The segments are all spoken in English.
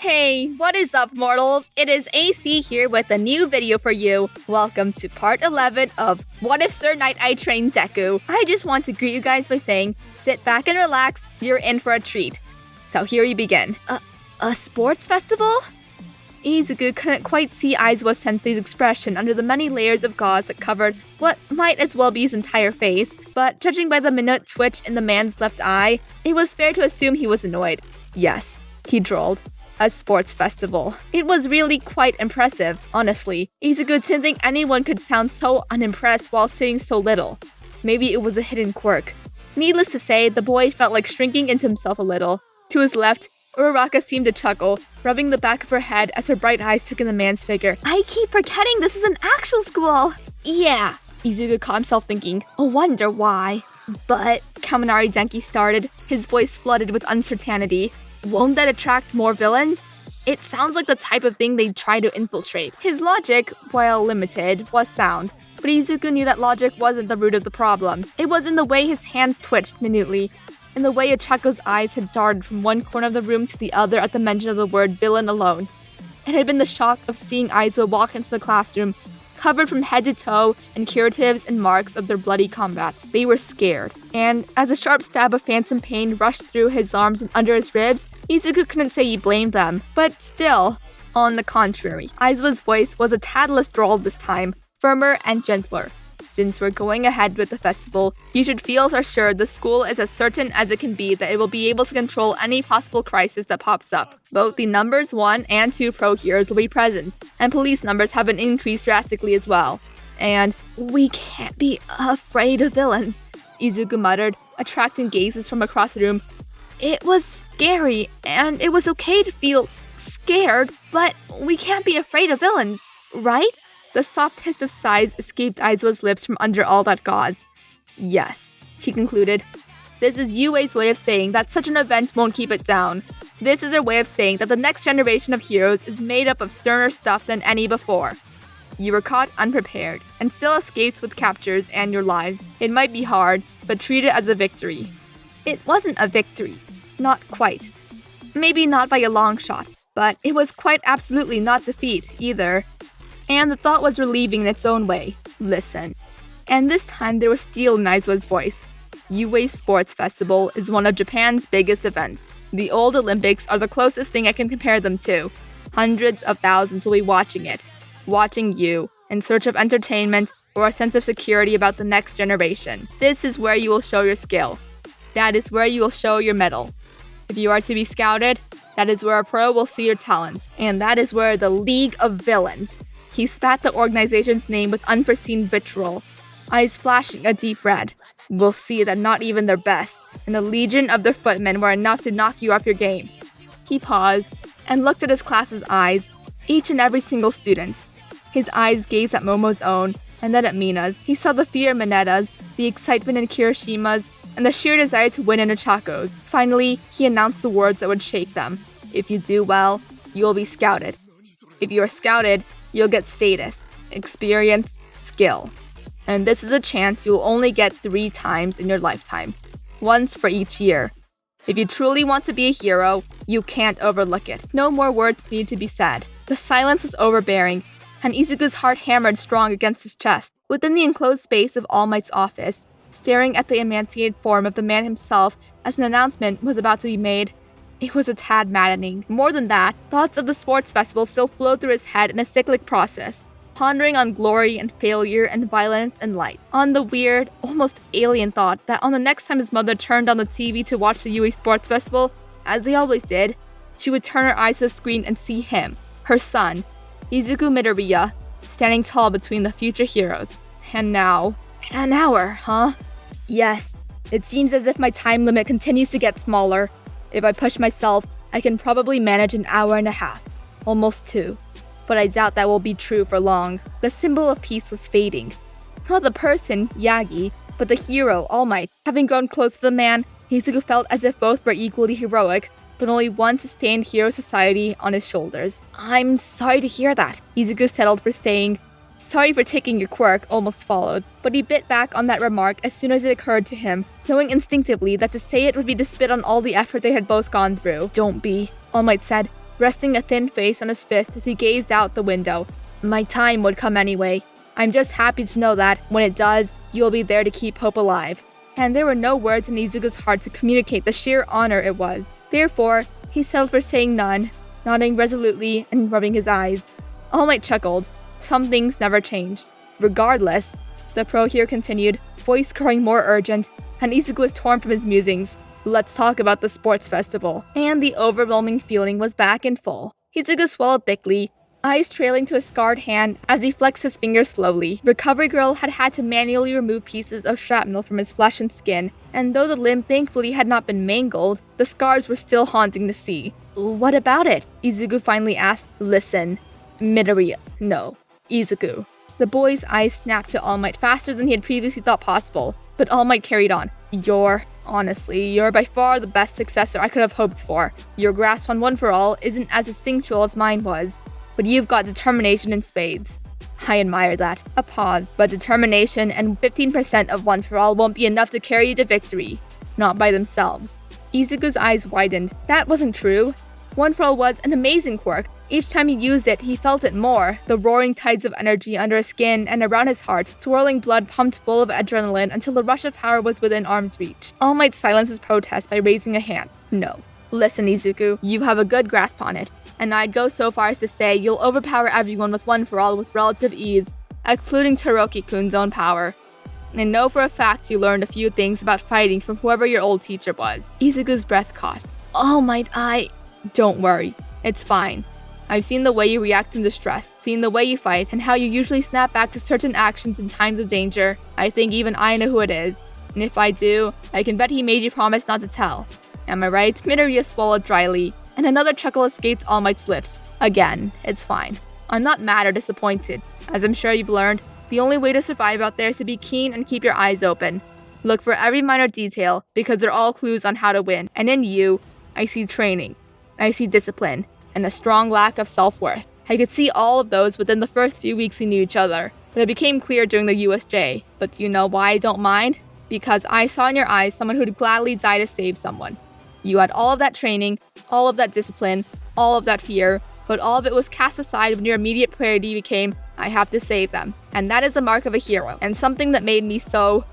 Hey, what is up, mortals? It is AC here with a new video for you. Welcome to part 11 of What If Sir Nighteye Trained Deku. I just want to greet you guys by saying, sit back and relax, you're in for a treat. So here we begin. A sports festival? Izuku couldn't quite see Aizawa Sensei's expression under the many layers of gauze that covered what might as well be his entire face, but judging by the minute twitch in the man's left eye, it was fair to assume he was annoyed. Yes, he drawled. A sports festival. It was really quite impressive, honestly. Izuku didn't think anyone could sound so unimpressed while saying so little. Maybe it was a hidden quirk. Needless to say, the boy felt like shrinking into himself a little. To his left, Uraraka seemed to chuckle, rubbing the back of her head as her bright eyes took in the man's figure. I keep forgetting this is an actual school! Yeah, Izuku caught himself thinking. I wonder why. But, Kaminari Denki started, his voice flooded with uncertainty. Won't that attract more villains? It sounds like the type of thing they'd try to infiltrate. His logic, while limited, was sound, but Izuku knew that logic wasn't the root of the problem. It was in the way his hands twitched minutely, in the way Ochako's eyes had darted from one corner of the room to the other at the mention of the word villain alone. It had been the shock of seeing Aizawa walk into the classroom, covered from head to toe in curatives and marks of their bloody combats. They were scared, and as a sharp stab of phantom pain rushed through his arms and under his ribs, Izuku couldn't say he blamed them, but still, on the contrary, Aizawa's voice was a tad less drawled this time, firmer and gentler. Since we're going ahead with the festival, you should feel assured the school is as certain as it can be that it will be able to control any possible crisis that pops up. Both the numbers 1 and 2 pro heroes will be present, and police numbers have been increased drastically as well. And we can't be afraid of villains, Izuku muttered, attracting gazes from across the room. It was scary, and it was okay to feel scared, but we can't be afraid of villains, right? The soft hiss of sighs escaped Aizawa's lips from under all that gauze. Yes, he concluded. This is Yuei's way of saying that such an event won't keep it down. This is her way of saying that the next generation of heroes is made up of sterner stuff than any before. You were caught unprepared, and still escaped with captures and your lives. It might be hard, but treat it as a victory. It wasn't a victory. Not quite. Maybe not by a long shot, but it was quite absolutely not defeat, either. And the thought was relieving in its own way. Listen. And this time there was steel in Aizawa's voice. Yuei's Sports Festival is one of Japan's biggest events. The old Olympics are the closest thing I can compare them to. Hundreds of thousands will be watching it. Watching you, in search of entertainment or a sense of security about the next generation. This is where you will show your skill. That is where you will show your mettle. If you are to be scouted, that is where a pro will see your talents. And that is where the League of Villains. He spat the organization's name with unforeseen vitriol, eyes flashing a deep red. We'll see that not even their best, and the legion of their footmen were enough to knock you off your game. He paused, and looked at his class's eyes, each and every single student's. His eyes gazed at Momo's own, and then at Mina's. He saw the fear in Mineta's, the excitement in Kirishima's, and the sheer desire to win in Ochako's. Finally, he announced the words that would shake them. If you do well, you will be scouted. If you are scouted, you'll get status, experience, skill. And this is a chance you'll only get 3 times in your lifetime. Once for each year. If you truly want to be a hero, you can't overlook it. No more words need to be said. The silence was overbearing, and Izuku's heart hammered strong against his chest. Within the enclosed space of All Might's office, staring at the emaciated form of the man himself as an announcement was about to be made, it was a tad maddening. More than that, thoughts of the sports festival still flowed through his head in a cyclic process, pondering on glory and failure and violence and light. On the weird, almost alien thought that on the next time his mother turned on the TV to watch the Yui Sports Festival, as they always did, she would turn her eyes to the screen and see him, her son, Izuku Midoriya, standing tall between the future heroes. And now, an hour, huh? Yes, it seems as if my time limit continues to get smaller. If I push myself, I can probably manage an hour and a half, almost 2. But I doubt that will be true for long. The symbol of peace was fading. Not the person, Yagi, but the hero, All Might. Having grown close to the man, Izuku felt as if both were equally heroic, but only one sustained hero society on his shoulders. I'm sorry to hear that, Izuku settled for staying. Sorry for taking your quirk almost followed, but he bit back on that remark as soon as it occurred to him, knowing instinctively that to say it would be to spit on all the effort they had both gone through. Don't be, All Might said. resting a thin face on his fist as he gazed out the window. My time would come anyway. I'm just happy to know that, when it does, you'll be there to keep hope alive. And there were no words in Izuku's heart to communicate the sheer honor it was. Therefore, he settled for saying none, nodding resolutely and rubbing his eyes. All Might chuckled. Some things never changed. Regardless, the pro here continued, voice growing more urgent, and Izuku was torn from his musings. Let's talk about the sports festival. And the overwhelming feeling was back in full. Izuku swallowed thickly, eyes trailing to a scarred hand as he flexed his fingers slowly. Recovery Girl had to manually remove pieces of shrapnel from his flesh and skin, and though the limb thankfully had not been mangled, the scars were still haunting to see. What about it? Izuku finally asked. Listen, Midoriya. No, Izuku. The boy's eyes snapped to All Might faster than he had previously thought possible, but All Might carried on. You're by far the best successor I could have hoped for. Your grasp on One for All isn't as instinctual as mine was, but you've got determination in spades. I admire that. A pause, but determination and 15% of One for All won't be enough to carry you to victory. Not by themselves. Izuku's eyes widened. That wasn't true. One for All was an amazing quirk. Each time he used it, he felt it more. The roaring tides of energy under his skin and around his heart, swirling blood pumped full of adrenaline until the rush of power was within arm's reach. All Might silenced his protest by raising a hand. No. Listen, Izuku, you have a good grasp on it, and I'd go so far as to say you'll overpower everyone with One for All with relative ease, excluding Toroki-kun's own power. And know for a fact you learned a few things about fighting from whoever your old teacher was. Izuku's breath caught. All Might I... Don't worry. It's fine. I've seen the way you react in distress, seen the way you fight, and how you usually snap back to certain actions in times of danger. I think even I know who it is. And if I do, I can bet he made you promise not to tell. Am I right? Midoriya swallowed dryly, and another chuckle escaped All Might's lips. Again, it's fine. I'm not mad or disappointed. As I'm sure you've learned, the only way to survive out there is to be keen and keep your eyes open. Look for every minor detail, because they're all clues on how to win. And in you, I see training. I see discipline. And a strong lack of self-worth. I could see all of those within the first few weeks we knew each other, but it became clear during the USJ. But do you know why I don't mind? Because I saw in your eyes someone who'd gladly die to save someone. You had all of that training, all of that discipline, all of that fear, but all of it was cast aside when your immediate priority became, I have to save them. And that is the mark of a hero, and something that made me so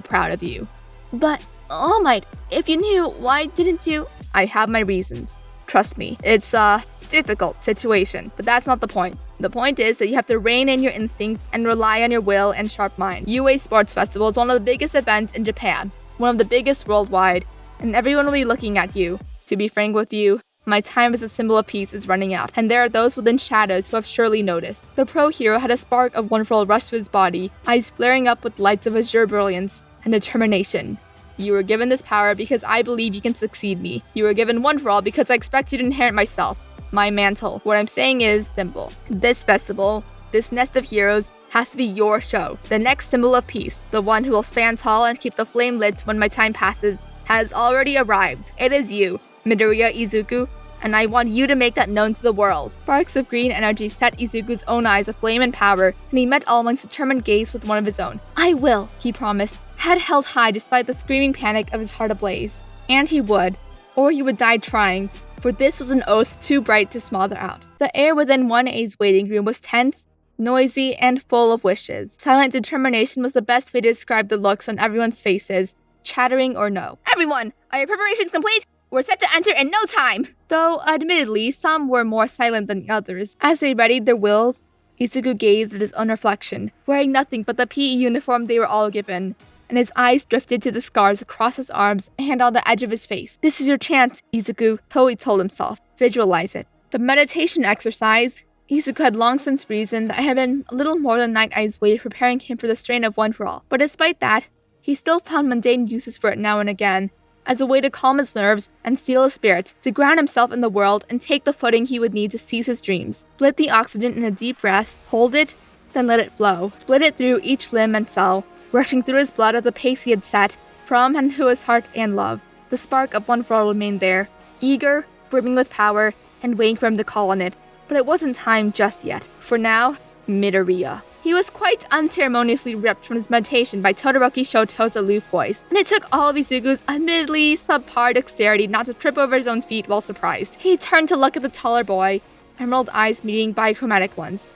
proud of you. But, All Might, if you knew, why didn't you? I have my reasons. Trust me, it's a difficult situation, but that's not the point. The point is that you have to rein in your instincts and rely on your will and sharp mind. UA Sports Festival is one of the biggest events in Japan, one of the biggest worldwide, and everyone will be looking at you. To be frank with you, my time as a symbol of peace is running out, and there are those within shadows who have surely noticed. The pro hero had a spark of One for All rush to his body, eyes flaring up with lights of azure brilliance and determination. You were given this power because I believe you can succeed me. You were given One for All because I expect you to inherit myself, my mantle. What I'm saying is simple. This festival, this nest of heroes, has to be your show. The next symbol of peace, the one who will stand tall and keep the flame lit when my time passes, has already arrived. It is you, Midoriya Izuku, and I want you to make that known to the world. Sparks of green energy set Izuku's own eyes aflame in power, and he met All Might's determined gaze with one of his own. I will, he promised, head held high despite the screaming panic of his heart ablaze. And he would, or he would die trying, for this was an oath too bright to smother out. The air within 1A's waiting room was tense, noisy, and full of wishes. Silent determination was the best way to describe the looks on everyone's faces, chattering or no. Everyone, are your preparations complete? We're set to enter in no time! Though, admittedly, some were more silent than the others. As they readied their wills, Izuku gazed at his own reflection, wearing nothing but the PE uniform they were all given, and his eyes drifted to the scars across his arms and on the edge of his face. This is your chance, Izuku, Toei told himself. Visualize it. The meditation exercise, Izuku had long since reasoned that it had been a little more than Night-Eye's way of preparing him for the strain of One for All. But despite that, he still found mundane uses for it now and again, as a way to calm his nerves and steel his spirits, to ground himself in the world and take the footing he would need to seize his dreams. Split the oxygen in a deep breath, hold it, then let it flow. Split it through each limb and cell, rushing through his blood at the pace he had set, from and to his heart and love. The spark of One for All remained there, eager, brimming with power, and waiting for him to call on it. But it wasn't time just yet. For now, Midoriya. He was quite unceremoniously ripped from his meditation by Todoroki Shoto's aloof voice, and it took all of Izuku's admittedly subpar dexterity not to trip over his own feet while surprised. He turned to look at the taller boy, emerald eyes meeting bichromatic ones.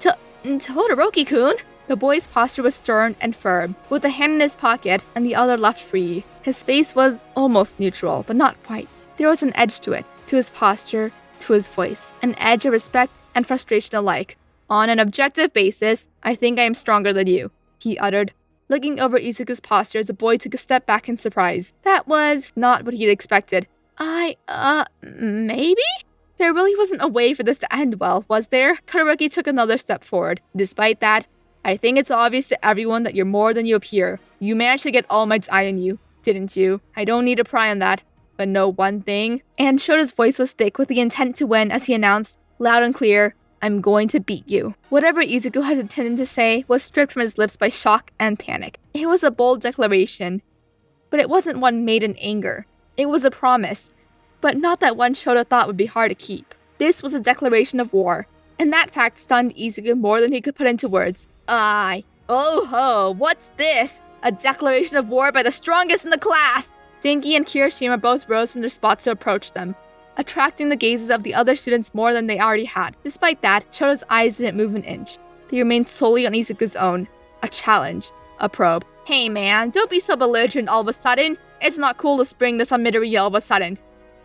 Todoroki-kun? The boy's posture was stern and firm, with a hand in his pocket and the other left free. His face was almost neutral, but not quite. There was an edge to it, to his posture, to his voice, an edge of respect and frustration alike. On an objective basis, I think I am stronger than you, he uttered, looking over Izuku's posture as the boy took a step back in surprise. That was not what he'd expected. Maybe? There really wasn't a way for this to end well, was there? Todoroki took another step forward. Despite that, I think it's obvious to everyone that you're more than you appear. You managed to get All Might's eye on you, didn't you? I don't need to pry on that, but know one thing. And Shota's voice was thick with the intent to win as he announced, loud and clear, I'm going to beat you. Whatever Izuku had intended to say was stripped from his lips by shock and panic. It was a bold declaration, but it wasn't one made in anger. It was a promise, but not that one Shota thought would be hard to keep. This was a declaration of war, and that fact stunned Izuku more than he could put into words. Oh ho, what's this? A declaration of war by the strongest in the class! Denki and Kirishima both rose from their spots to approach them, attracting the gazes of the other students more than they already had. Despite that, Shota's eyes didn't move an inch. They remained solely on Izuku's own. A challenge. A probe. Hey man, don't be so belligerent all of a sudden. It's not cool to spring this on Midoriya all of a sudden.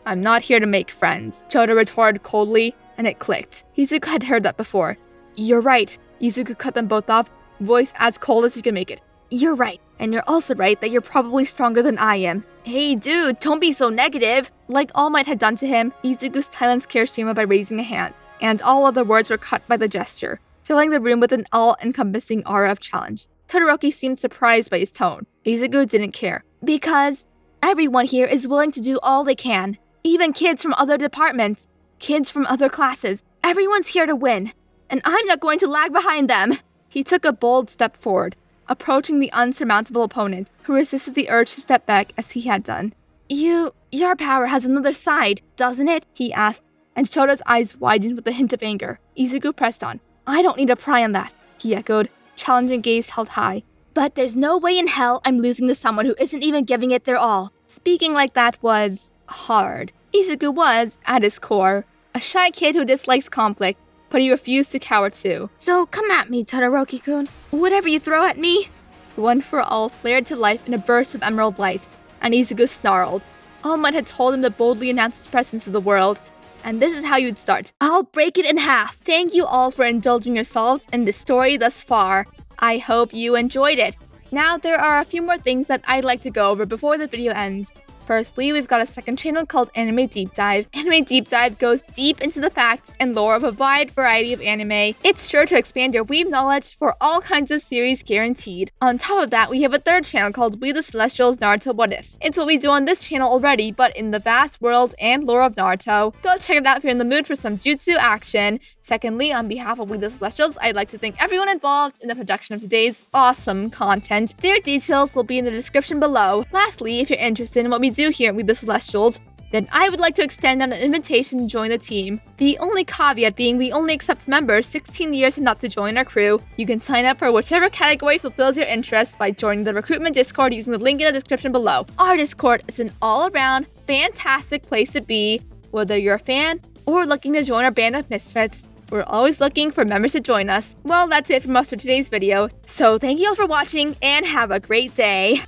I'm not here to make friends, Shota retorted coldly, and it clicked. Izuku had heard that before. You're right. Izuku cut them both off, voice as cold as he could make it. You're right, and you're also right that you're probably stronger than I am. Hey dude, don't be so negative. Like All Might had done to him, Izuku silenced Kirishima by raising a hand, and all other words were cut by the gesture, filling the room with an all-encompassing aura of challenge. Todoroki seemed surprised by his tone. Izuku didn't care. Because everyone here is willing to do all they can. Even kids from other departments, kids from other classes. Everyone's here to win, and I'm not going to lag behind them. He took a bold step forward, approaching the unsurmountable opponent, who resisted the urge to step back as he had done. Your power has another side, doesn't it? He asked, and Shota's eyes widened with a hint of anger. Izuku pressed on. I don't need to pry on that, he echoed, challenging gaze held high. But there's no way in hell I'm losing to someone who isn't even giving it their all. Speaking like that was hard. Izuku was, at his core, a shy kid who dislikes conflict, but he refused to cower too. So come at me, Todoroki-kun. Whatever you throw at me. One for All flared to life in a burst of emerald light, and Izuku snarled. All Might had told him to boldly announce his presence to the world, and this is how you'd start. I'll break it in half. Thank you all for indulging yourselves in this story thus far. I hope you enjoyed it. Now there are a few more things that I'd like to go over before the video ends. Firstly, we've got a second channel called Anime Deep Dive. Anime Deep Dive goes deep into the facts and lore of a wide variety of anime. It's sure to expand your weeb knowledge for all kinds of series guaranteed. On top of that, we have a third channel called We the Celestials Naruto What Ifs. It's what we do on this channel already, but in the vast world and lore of Naruto. Go check it out if you're in the mood for some jutsu action. Secondly, on behalf of We the Celestials, I'd like to thank everyone involved in the production of today's awesome content. Their details will be in the description below. Lastly, if you're interested in what we do here at We the Celestials, then I would like to extend out an invitation to join the team. The only caveat being we only accept members 16 years and up to join our crew. You can sign up for whichever category fulfills your interest by joining the recruitment Discord using the link in the description below. Our Discord is an all-around fantastic place to be, whether you're a fan or looking to join our band of misfits. We're always looking for members to join us. Well, that's it from us for today's video. So thank you all for watching and have a great day.